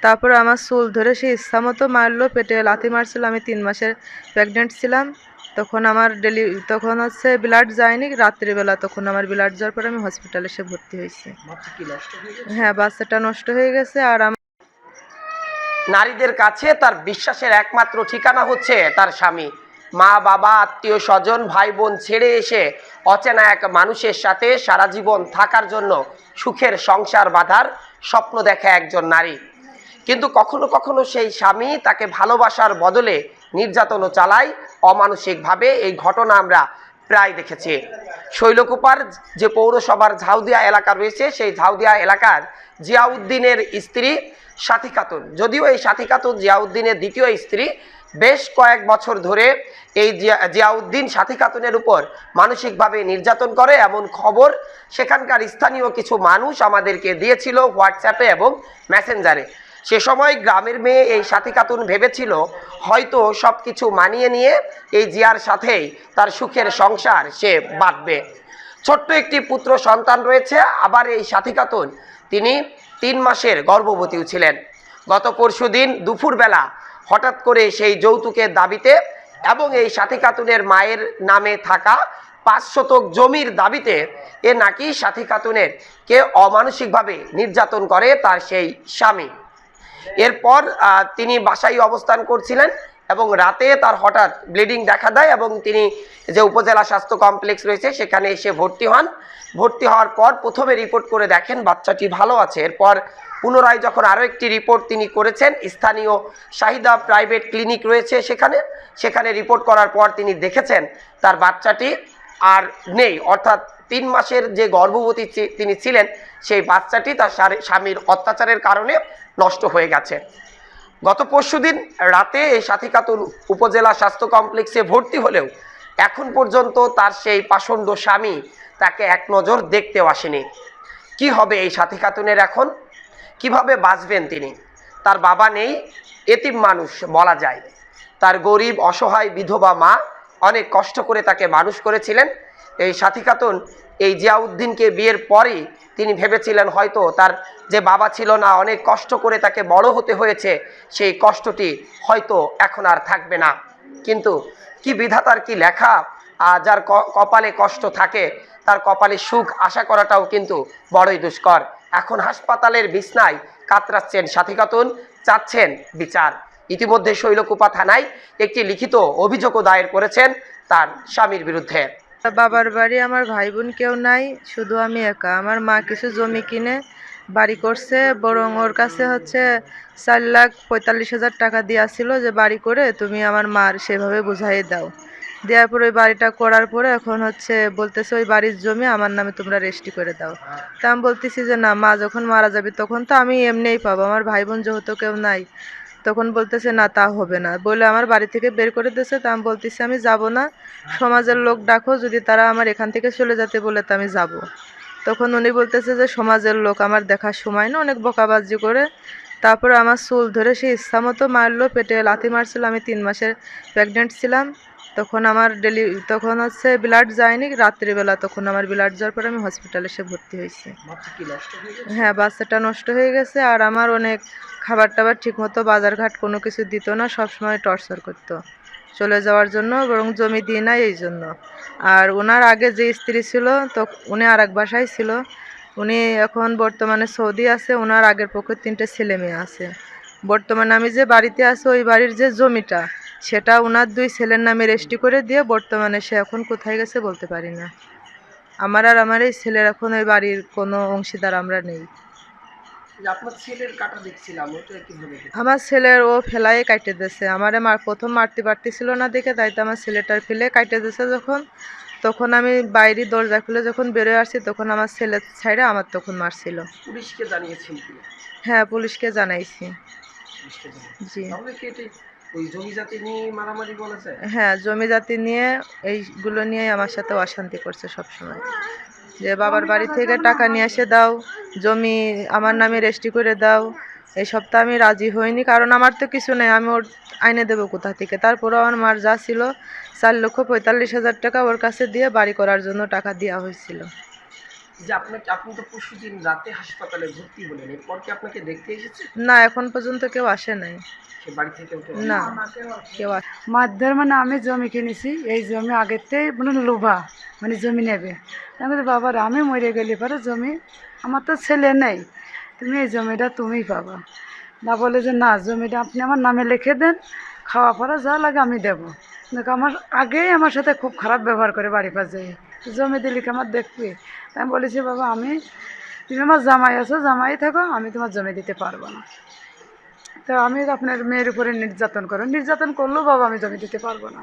তারপরে আমার চুল ধরে সে ইচ্ছা মতো মারলো, পেটে লাথি মারছিল। আমি 3 মাসের প্রেগনেন্ট ছিলাম। তখন হচ্ছে ব্লাড যায়নি রাত্রিবেলা, তখন আমার ব্লাড যাওয়ার পরে আমি হসপিটালে এসে ভর্তি হয়েছি। হ্যাঁ, বাচ্চাটা নষ্ট হয়ে গেছে। আর নারীদের কাছে তার বিশ্বাসের একমাত্র ঠিকানা হচ্ছে তার স্বামী। মা বাবা আত্মীয় স্বজন ভাই বোন ছেড়ে এসে অচেনা এক মানুষের সাথে সারা জীবন থাকার জন্য সুখের সংসার বাঁধার স্বপ্ন দেখে একজন নারী। কিন্তু কখনো কখনো সেই স্বামী তাকে ভালোবাসার বদলে নির্যাতনও চালায় অমানসিকভাবে। এই ঘটনা আমরা প্রায় দেখেছি। শৈলকুপার যে পৌরসভার ঝাউদিয়া এলাকা রয়েছে, সেই ঝাউদিয়া এলাকার জিয়াউদ্দিনের স্ত্রী সাথী খাতুন, যদিও এই সাথী খাতুন জিয়াউদ্দিনের দ্বিতীয় স্ত্রী, বেশ কয়েক বছর ধরে এই জিয়াউদ্দিন সাথী খাতুনের উপর মানসিকভাবে নির্যাতন করে এমন খবর সেখানকার স্থানীয় কিছু মানুষ আমাদেরকে দিয়েছিল হোয়াটসঅ্যাপে এবং মেসেঞ্জারে। সে সময় গ্রামের মেয়ে এই সাথী খাতুন ভেবেছিল হয়তো সব কিছু মানিয়ে নিয়ে এই জিয়ার সাথেই তার সুখের সংসার সে বাঁধবে। ছোট্ট একটি পুত্র সন্তান রয়েছে। আবার এই সাথী খাতুন তিনি 3 মাসের গর্ভবতীও ছিলেন। গত পরশুদিন দুপুরবেলা হঠাৎ করে সেই যৌতুকের দাবিতে এবং এই সাথী খাতুনের মায়ের নামে থাকা 5 শতক জমির দাবিতে নাকি সাথী খাতুনের কে অমানসিকভাবে নির্যাতন করে তার সেই স্বামী। এরপর তিনি বাসায় অবস্থান করছিলেন এবং রাতে তার হঠাৎ ব্লিডিং দেখা দেয় এবং তিনি যে উপজেলা স্বাস্থ্য কমপ্লেক্স রয়েছে সেখানে এসে ভর্তি হন। ভর্তি হওয়ার পর প্রথমে রিপোর্ট করে দেখেন বাচ্চাটি ভালো আছে। এরপর পুনরায় যখন আরও একটি রিপোর্ট তিনি করেছেন, স্থানীয় শাহিদা প্রাইভেট ক্লিনিক রয়েছে সেখানে রিপোর্ট করার পর তিনি দেখেছেন তার বাচ্চাটি আর নেই, অর্থাৎ 3 মাসের যে গর্ভবতী তিনি ছিলেন সেই বাচ্চাটি তার স্বামীর অত্যাচারের কারণে নষ্ট হয়ে গেছে। গত পরশুদিন রাতে এই সাথী খাতুন উপজেলা স্বাস্থ্য কমপ্লেক্সে ভর্তি হলেও এখন পর্যন্ত তার সেই পাষণ্ড স্বামী তাকে এক নজর দেখতেও আসেনি। কি হবে এই সাথী খাতুনের এখন? কিভাবে বাঁচবেন তিনি? তার বাবা নেই, এতিম মানুষ বলা যায়। তার গরিব অসহায় বিধবা মা অনেক কষ্ট করে তাকে মানুষ করেছিলেন। এই সাথী খাতুন এই জিয়াউদ্দিনকে বিয়ের পরেই তিনি ভেবেছিলেন হয়তো তার যে বাবা ছিল না, অনেক কষ্ট করে তাকে বড় হতে হয়েছে, সেই কষ্টটি হয়তো এখন আর থাকবে না। কিন্তু কি বিধাতার কি লেখা, যার কপালে কষ্ট থাকে তার কপালে সুখ আশা করাটাও কিন্তু বড়ই দুষ্কর। এখন হাসপাতালের বিছনায় কাতরাচ্ছেন সাথী খাতুন, চাচ্ছেন বিচার। ইতিমধ্যে শৈলকুপা থানায় একটি লিখিত অভিযোগও দায়ের করেছেন তার স্বামীর বিরুদ্ধে। বাবার বাড়ি আমার ভাই বোন কেউ নাই, শুধু আমি একা। আমার মা কিছু জমি কিনে বাড়ি করছে, বরং ওর কাছে হচ্ছে 4,45,000 টাকা দিয়েছিল যে বাড়ি করে তুমি আমার মার সেভাবে বুঝাই দাও। দেওয়ার পরে ওই বাড়িটা করার পরে এখন হচ্ছে বলতেছে ওই বাড়ির জমি আমার নামে তোমরা রেজিস্ট্রি করে দাও। তা আমি বলতেছি যে না, মা যখন মারা যাবে তখন তো আমি এমনিই পাবো, আমার ভাই বোন যেহেতু কেউ নাই। তখন বলতেছে না, তা হবে না বলে আমার বাড়ি থেকে বের করে দিয়েছে। তা আমি বলতেছি আমি যাব না, সমাজের লোক ডাকো, যদি তারা আমার এখান থেকে চলে যেতে বলে তা আমি যাব। তখন উনি বলতেছে যে সমাজের লোক আমার দেখার সময় না, অনেক বকাবাজি করে। তারপরে আমার চুল ধরে সে ইচ্ছা মতো মারলো, পেটে লাথি মারছিল। আমি 3 মাসের প্রেগনেন্ট ছিলাম। তখন হচ্ছে ব্লাড যায়নি রাত্রিবেলা, তখন আমার ব্লাড যাওয়ার পরে আমি হসপিটালে এসে ভর্তি হয়েছি। হ্যাঁ, বাচ্চাটা নষ্ট হয়ে গেছে। আর আমার অনেক খাবার টাবার ঠিকমতো বাজারঘাট কোনো কিছু দিত না, সবসময় টর্চার করতো চলে যাওয়ার জন্য, বরং জমি দিয়ে নাই এই জন্য। আর ওনার আগে যে স্ত্রী ছিল তো উনি আর এক বাসায় ছিল। উনি এখন বর্তমানে সৌদি আছে। ওনার আগের পক্ষে 3টে ছেলে মেয়ে আছে। বর্তমানে আমি যে বাড়িতে আছি ওই বাড়ির যে জমিটা সেটা ওনার 2 ছেলের নামে রেজিস্ট্রি করে দিয়ে বর্তমানে সে এখন কোথায় গেছে বলতে পারি না। আমার এই ছেলের এখন ওই বাড়ির কোনো অংশীদার আমরা নেই। আমার ছেলের ও ফেলায় কাটে দিয়েছে। আমারে প্রথম মারতে পারতেছিল না দেখে, তাই তো আমার ছেলেটার ফেলে কাটে দিয়েছে যখন, তখন আমি বাইরে দরজা খুলে যখন বেরোয় আসছি তখন আমার ছেলের ছাইড়ে আমার তখন মারছিল। পুলিশকে জানিয়েছেন? হ্যাঁ, পুলিশকে জানাইছি। জি। হ্যাঁ, জমি জাতি নিয়ে এইগুলো নিয়ে আমার সাথে অশান্তি করছে সবসময়, যে বাবার বাড়ি থেকে টাকা নিয়ে এসে দাও, জমি আমার নামে রেজিস্ট্রি করে দাও। এই সপ্তাহে আমি রাজি হইনি, কারণ আমার তো কিছু নেই, আমি ওর আইনে দেবো কোথা থেকে। তারপরেও আমার মার যা ছিল 4,45,000 টাকা ওর কাছে দিয়ে বাড়ি করার জন্য টাকা দেওয়া হয়েছিল। যে আপনি তো পরশুদিন রাতে হাসপাতালে ভর্তি হলেন, এরপর কি আপনাকে দেখতে এসেছে? না, এখন পর্যন্ত কেউ আসে নাই। সে বাড়ি থেকে কেউ না, আসেনি? কেউ আসে। মারধর মানে আমি জমি কিনেছি, এই জমি আগেতেই মানে লোভা, মানে জমি নেবে। আমি বলি, বাবার আমি মরে গেলে পরে জমি, আমার তো ছেলে নেই, তুমি এই জমিটা তুমিই পাবা। না বলে যে না, জমিটা আপনি আমার নামে লিখে দেন, খাওয়া পড়া যা লাগে আমি দেবো। দেখো আমার আগেই আমার সাথে খুব খারাপ ব্যবহার করে বাড়ি পাশ যাই, জমি দিলি কি আমার দেখবি? আমি বলেছি, বাবা আমি, তুমি আমার জামাই আছো, জামাই থাকো, আমি তোমার জমি দিতে পারবো না। তো আমি আপনার মেয়ের উপরে নির্যাতন করো, নির্যাতন করলেও বাবা আমি জমি দিতে পারবো না।